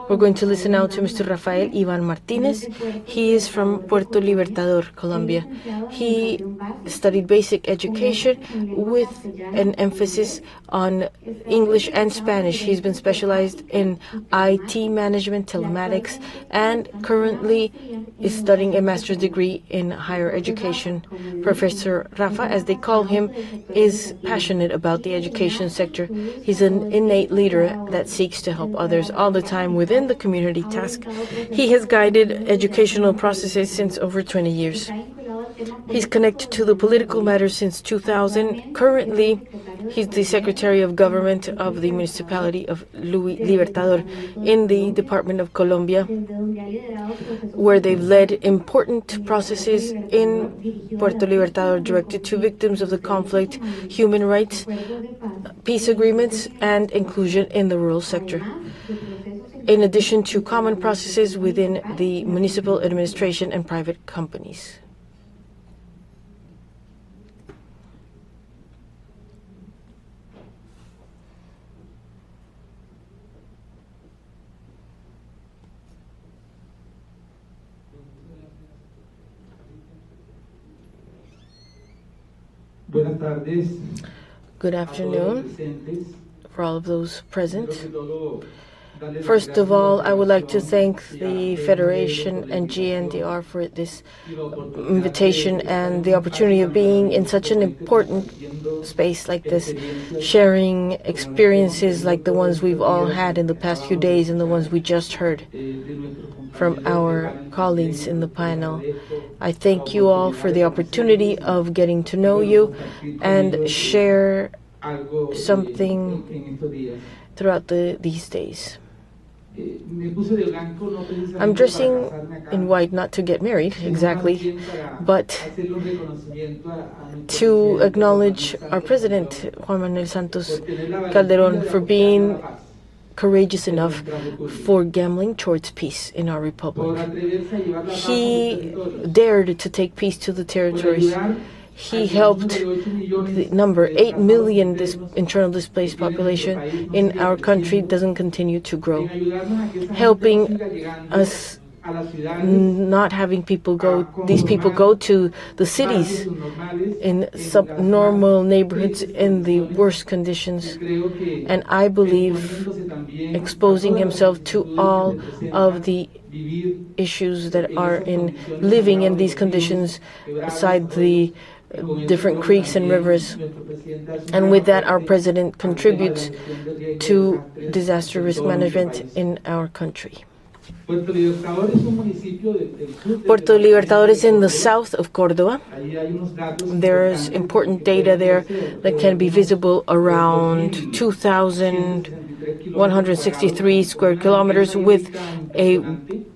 Speaker 3: We're going to listen now to Mr. Rafael Iván Martínez. He is from Puerto Libertador, Colombia. He studied basic education with an emphasis on English and Spanish. He's been specialized in IT management, telematics, and currently is studying a master's degree in higher education. Professor Rafa, as they call him, is passionate about the education sector. He's an innate leader that seeks to help others all the time within the community task. He has guided educational processes since over 20 years. He's connected to the political matters since 2000. Currently, he's the Secretary of Government of the municipality of Libertador in the Department of Colombia, where they've led important processes in Puerto Libertador directed to victims of the conflict, human rights, peace agreements, and inclusion in the rural sector, in addition to common processes within the municipal administration and private companies. Good afternoon for all of those present. First of all, I would like to thank the Federation and GNDR for this invitation and the opportunity of being in such an important space like this, sharing experiences like the ones we've all had in the past few days and the ones we just heard from our colleagues in the panel. I thank you all for the opportunity of getting to know you and share something throughout these days. I'm dressing in white not to get married, exactly, but to acknowledge our president, Juan Manuel Santos Calderón, for being courageous enough for gambling towards peace in our republic. He dared to take peace to the territories. He helped the number 8 million internal displaced population in our country doesn't continue to grow, helping us not having these people go to the cities in subnormal neighborhoods in the worst conditions. And I believe exposing himself to all of the issues that are in living in these conditions beside the different creeks and rivers. And with that, our president contributes to disaster risk management in our country. Puerto Libertador is in the south of Córdoba. There's important data there that can be visible around 2,163 square kilometers with a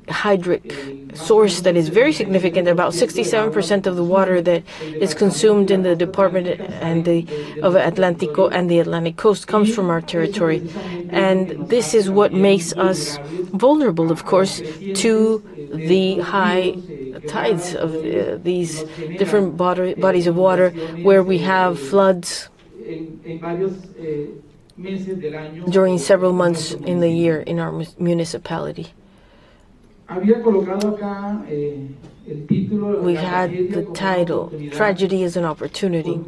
Speaker 3: hydric source that is very significant. About 67% of the water that is consumed in the department of Atlántico and the Atlantic coast comes from our territory. And this is what makes us vulnerable, of course, to the high tides of these different bodies of water, where we have floods during several months in the year in our municipality. We've had the title, Tragedy is an Opportunity,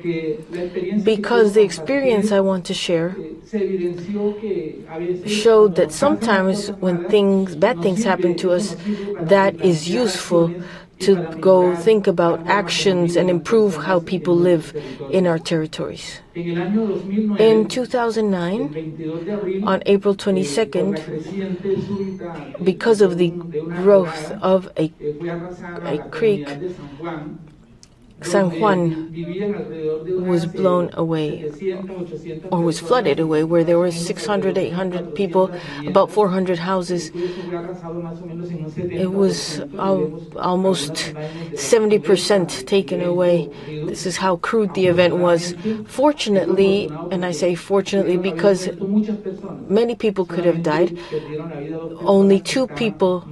Speaker 3: because the experience I want to share showed that sometimes when bad things happen to us, that is useful to go think about actions and improve how people live in our territories. In 2009, on April 22nd, because of the growth of a creek, San Juan was blown away or was flooded away, where there were 600, 800 people, about 400 houses. It was almost 70% taken away. This is how crude the event was. Fortunately, and I say fortunately because many people could have died, only 2 people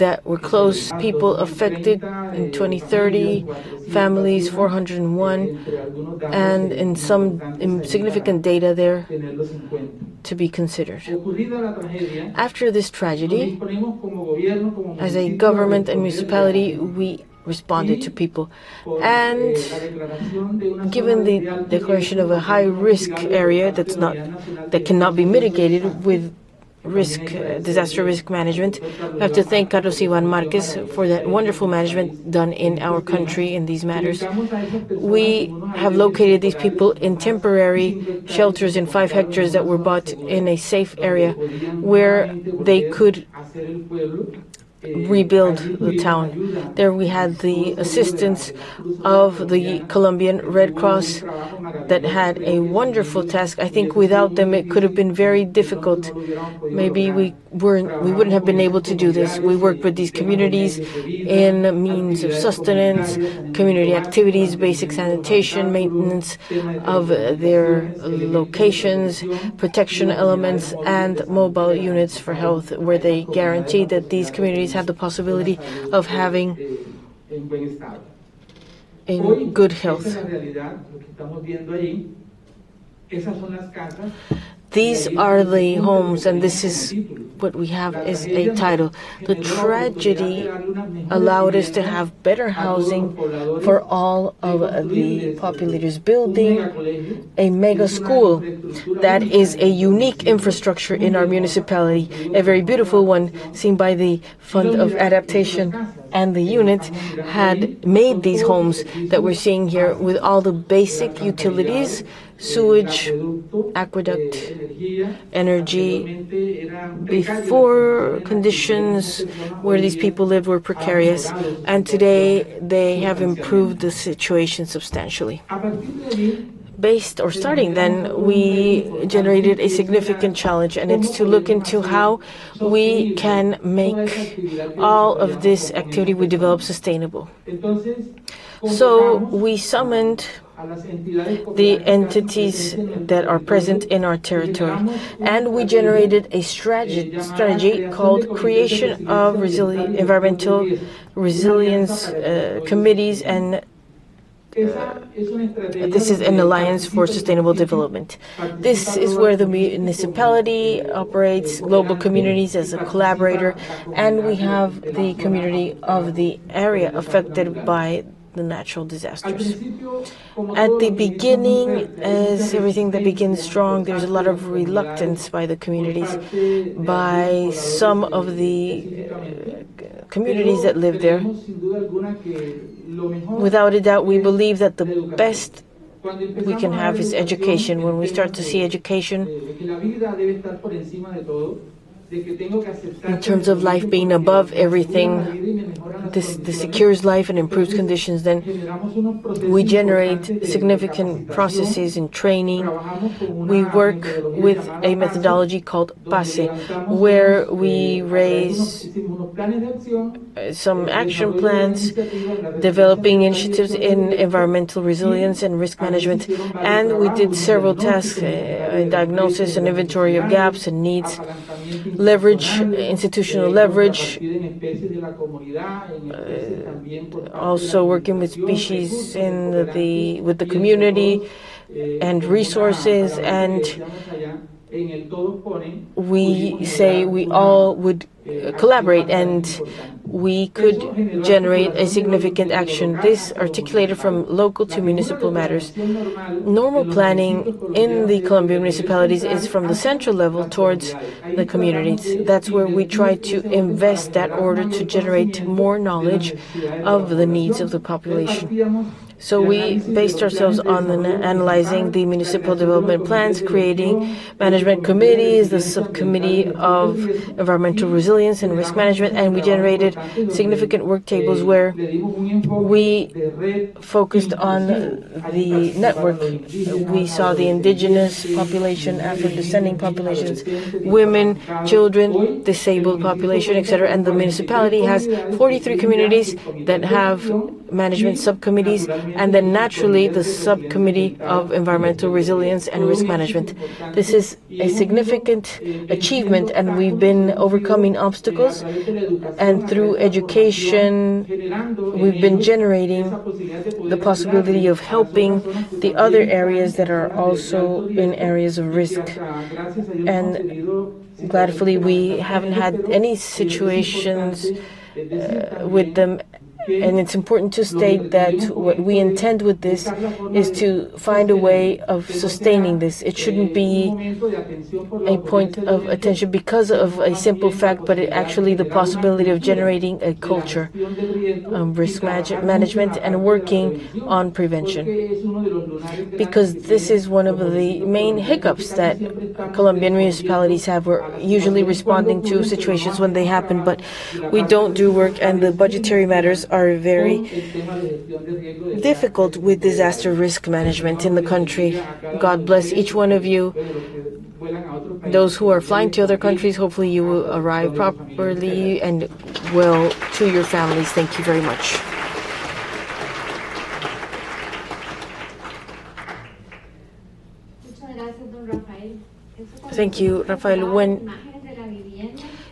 Speaker 3: that were close, people affected in 2030, families 401, and in some significant data there to be considered. After this tragedy, as a government and municipality, we responded to people. And given the declaration of a high-risk area that cannot be mitigated with disaster risk management, we have to thank Carlos Ivan Marquez for that wonderful management done in our country in these matters. We have located these people in temporary shelters in 5 hectares that were bought in a safe area where they could rebuild the town. There we had the assistance of the Colombian Red Cross that had a wonderful task. I think without them it could have been very difficult. Maybe we wouldn't have been able to do this. We worked with these communities in means of sustenance, community activities, basic sanitation, maintenance of their locations, protection elements, and mobile units for health, where they guaranteed that these communities have the possibility of having in good health. These are the homes, and this is what we have as a title. The tragedy allowed us to have better housing for all of the populators, building a mega school that is a unique infrastructure in our municipality, a very beautiful one, seen by the Fund of Adaptation. And the unit had made these homes that we're seeing here with all the basic utilities, sewage, aqueduct, energy. Before, conditions where these people lived were precarious, and today they have improved the situation substantially. Starting then, we generated a significant challenge, and it's to look into how we can make all of this activity we develop sustainable. So we summoned the entities that are present in our territory, and we generated a strategy called Creation of Environmental Resilience Committees, and this is an alliance for sustainable development. This is where the municipality operates, global communities as a collaborator, and we have the community of the area affected by the natural disasters. At the beginning, as everything that begins strong, there's a lot of reluctance by the communities, by some of the communities that live there. Without a doubt, we believe that the best we can have is education. When we start to see education in terms of life being above everything, this secures life and improves conditions, then we generate significant processes in training. We work with a methodology called PASE, where we raise some action plans, developing initiatives in environmental resilience and risk management, and we did several tasks, diagnosis and inventory of gaps and needs, leverage, institutional leverage, also working with species with the community and resources, and we say we all would collaborate, and we could generate a significant action. This articulated from local to municipal matters. Normal planning in the Colombian municipalities is from the central level towards the communities. That's where we try to invest that order to generate more knowledge of the needs of the population. So we based ourselves on analyzing the municipal development plans, creating management committees, the subcommittee of environmental resilience and risk management, and we generated significant work tables where we focused on the network. We saw the indigenous population, Afro-descending populations, women, children, disabled population, etc. And the municipality has 43 communities that have management subcommittees, and then naturally the subcommittee of environmental resilience and risk management. This is a significant achievement, and we've been overcoming obstacles, and through education we've been generating the possibility of helping the other areas that are also in areas of risk. And gladly, we haven't had any situations with them. And it's important to state that what we intend with this is to find a way of sustaining this. It shouldn't be a point of attention because of a simple fact, but actually the possibility of generating a culture of risk management and working on prevention. Because this is one of the main hiccups that Colombian municipalities have. We're usually responding to situations when they happen, but we don't do work, and the budgetary matters are very difficult with disaster risk management in the country. God bless each one of you. Those who are flying to other countries, hopefully you will arrive properly and well to your families. Thank you very much. Thank you, Rafael. When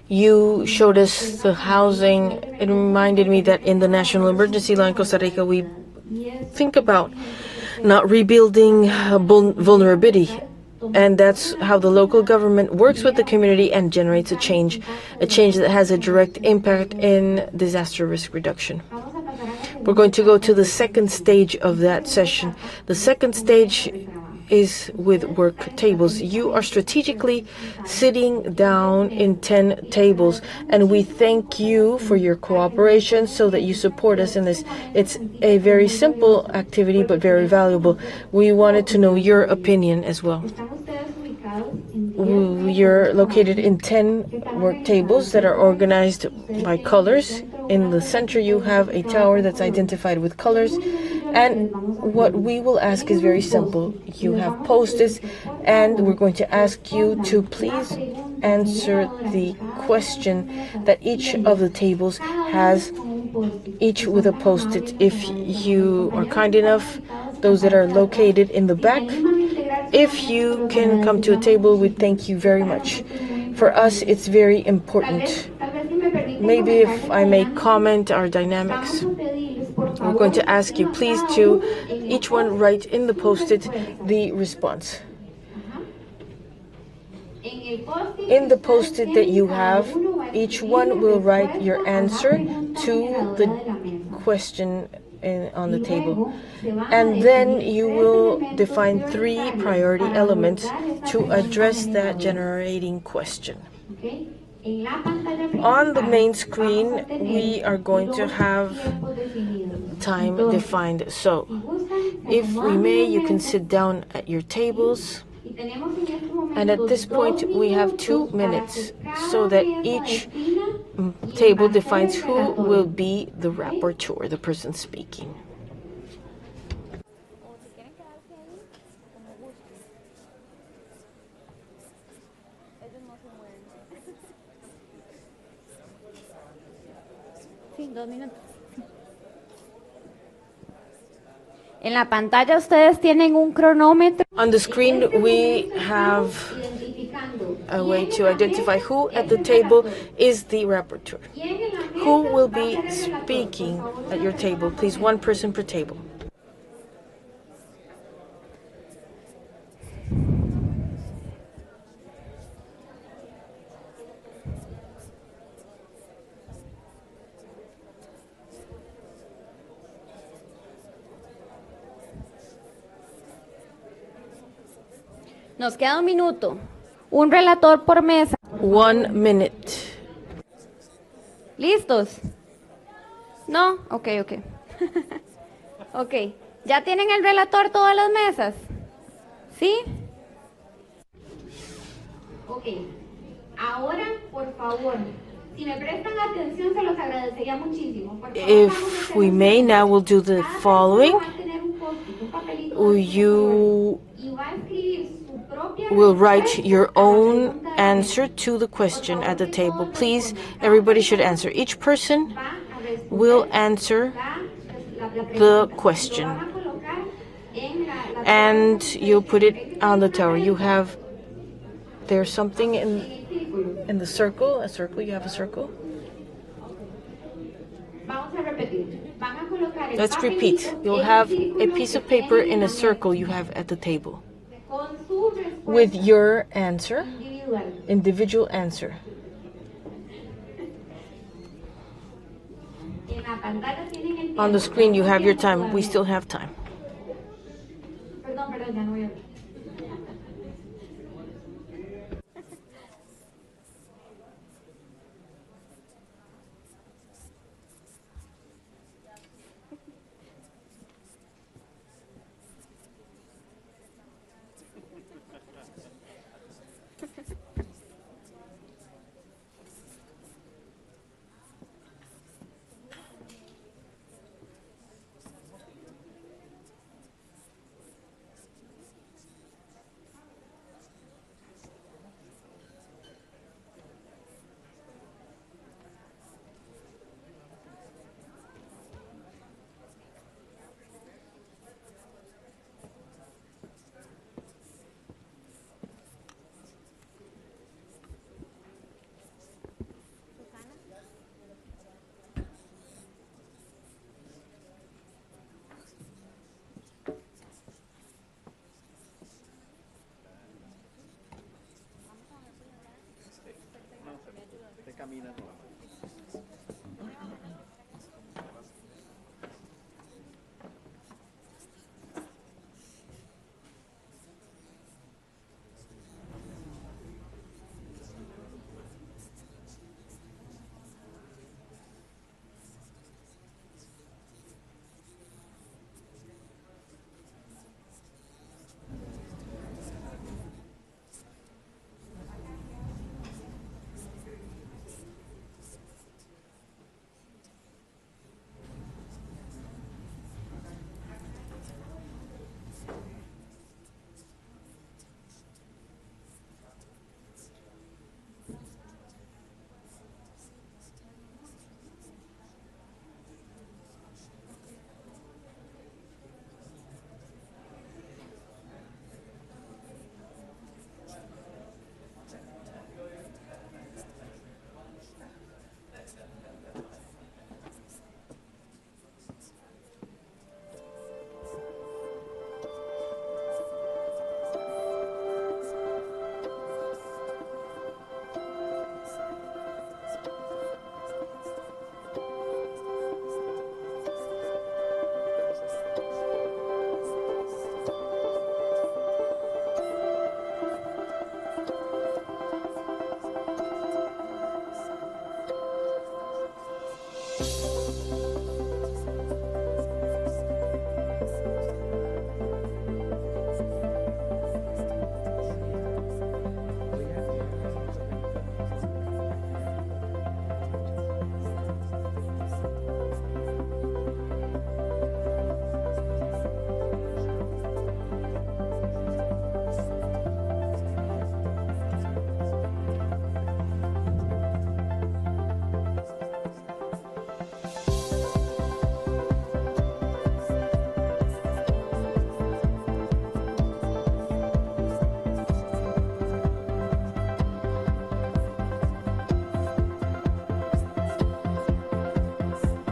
Speaker 3: you showed us the housing, it reminded me that in the national emergency law in Costa Rica, we think about not rebuilding vulnerability. And that's how the local government works with the community and generates a change that has a direct impact in disaster risk reduction. We're going to go to the second stage of that session. The second stage is with work tables. You are strategically sitting down in 10 tables, and we thank you for your cooperation so that you support us in this. It's a very simple activity, but very valuable. We wanted to know your opinion as well. You're located in 10 work tables that are organized by colors. In the center, you have a tower that's identified with colors. And what we will ask is very simple. You have post-its, and we're going to ask you to please answer the question that each of the tables has, each with a post-it. If you are kind enough, those that are located in the back, if you can come to a table, we thank you very much. For us, it's very important. Maybe if I may comment our dynamics. We're going to ask you, please, to each one write in the post-it the response. In the post-it that you have, each one will write your answer to the question on the table. And then you will define 3 priority elements to address that generating question. On the main screen, we are going to have time defined. So, if we may, you can sit down at your tables. And at this point, we have 2 minutes so that each table defines who will be the rapporteur, the person speaking.
Speaker 4: En la pantalla ustedes tienen un cronómetro.
Speaker 3: On the screen, we have a way to identify who at the table is the rapporteur. Who will be speaking at your table? Please, 1 person per table.
Speaker 4: Nos queda 1 minuto. Un relator por mesa.
Speaker 3: 1 minute.
Speaker 4: ¿Listos? ¿No? Ok. Ok. ¿Ya tienen el relator todas las mesas? ¿Sí? Ok. Ahora, por favor, si me prestan atención, se los agradecería muchísimo. Por favor,
Speaker 3: If we may, now we'll do the following. You will write your own answer to the question at the table. Please, everybody should answer. Each person will answer the question. And you'll put it on the tower. You have, there's something in the circle, a circle, you have a circle? Let's repeat. You'll have a piece of paper in a circle you have at the table with your answer, individual answer. On the screen you have your time. We still have time.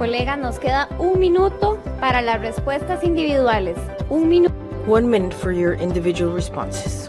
Speaker 4: Colegas, nos queda 1 minuto para las respuestas individuales. 1 minuto.
Speaker 3: 1 minute for your individual responses.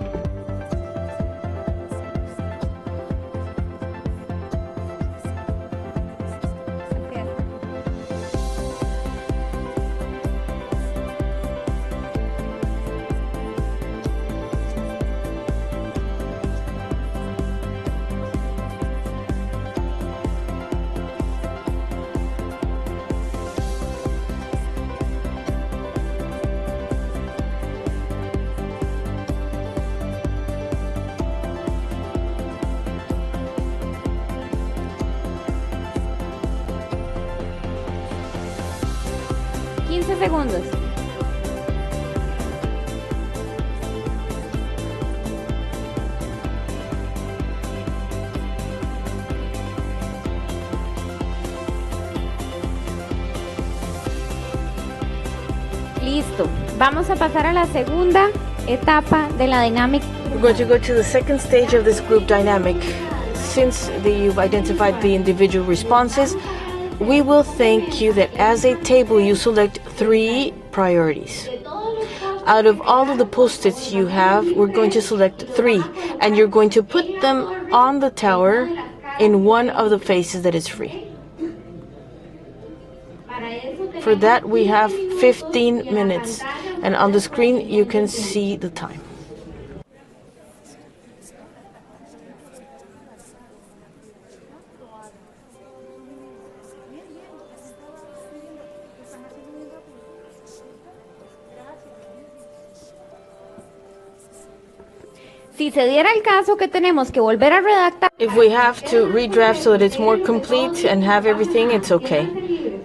Speaker 4: 15 segundos. Listo. Vamos a pasar a la segunda etapa de la dinámica.
Speaker 3: We're going to go to the second stage of this group dynamic. Since you've identified the individual responses, we will thank you that as a table you select 3 priorities. Out of all of the post-its you have, we're going to select 3, and you're going to put them on the tower in one of the faces that is free. For that we have 15 minutes, and on the screen you can see the time.
Speaker 4: Si se diera el caso que tenemos que volver a redactar,
Speaker 3: If we have to redraft so that it's more complete and have everything, it's okay.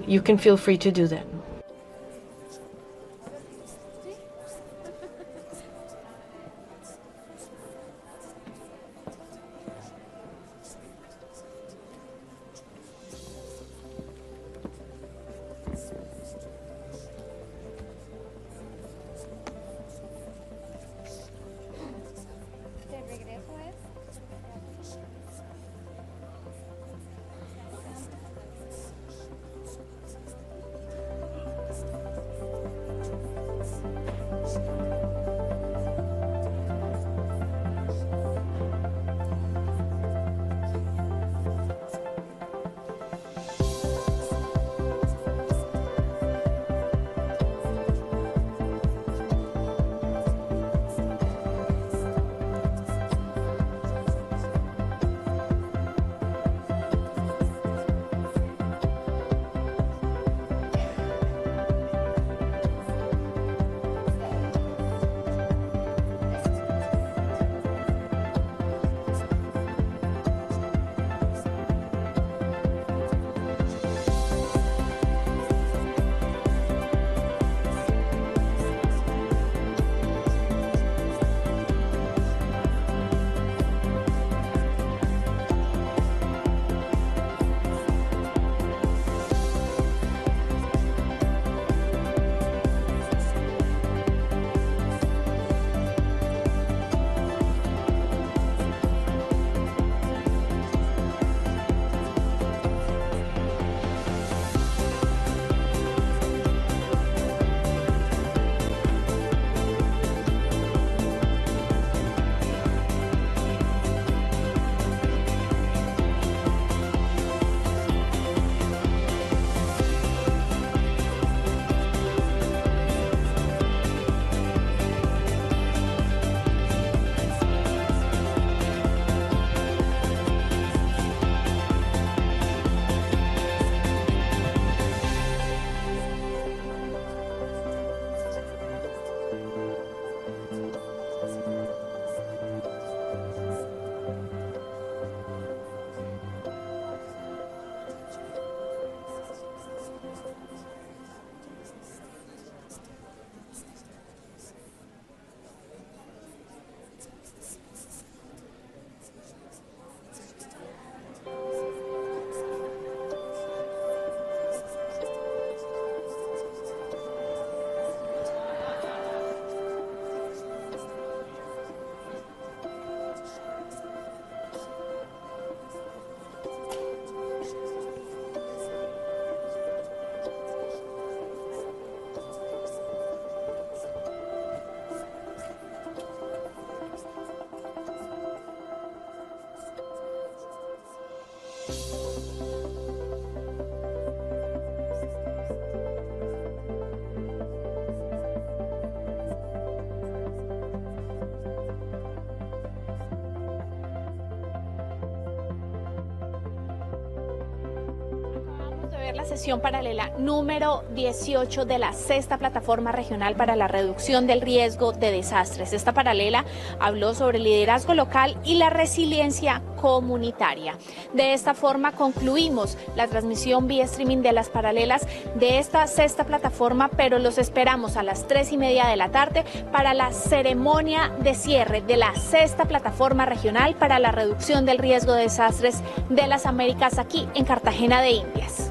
Speaker 3: You can feel free to do that.
Speaker 1: tener la sesión paralela número 18 de la sexta plataforma regional para la reducción del riesgo de desastres. Esta paralela habló sobre el liderazgo local y la resiliencia comunitaria. De esta forma concluimos la transmisión vía streaming de las paralelas de esta sexta plataforma, pero los esperamos a las 3:30 de la tarde para la ceremonia de cierre de la sexta plataforma regional para la reducción del riesgo de desastres de las Américas aquí en Cartagena de Indias.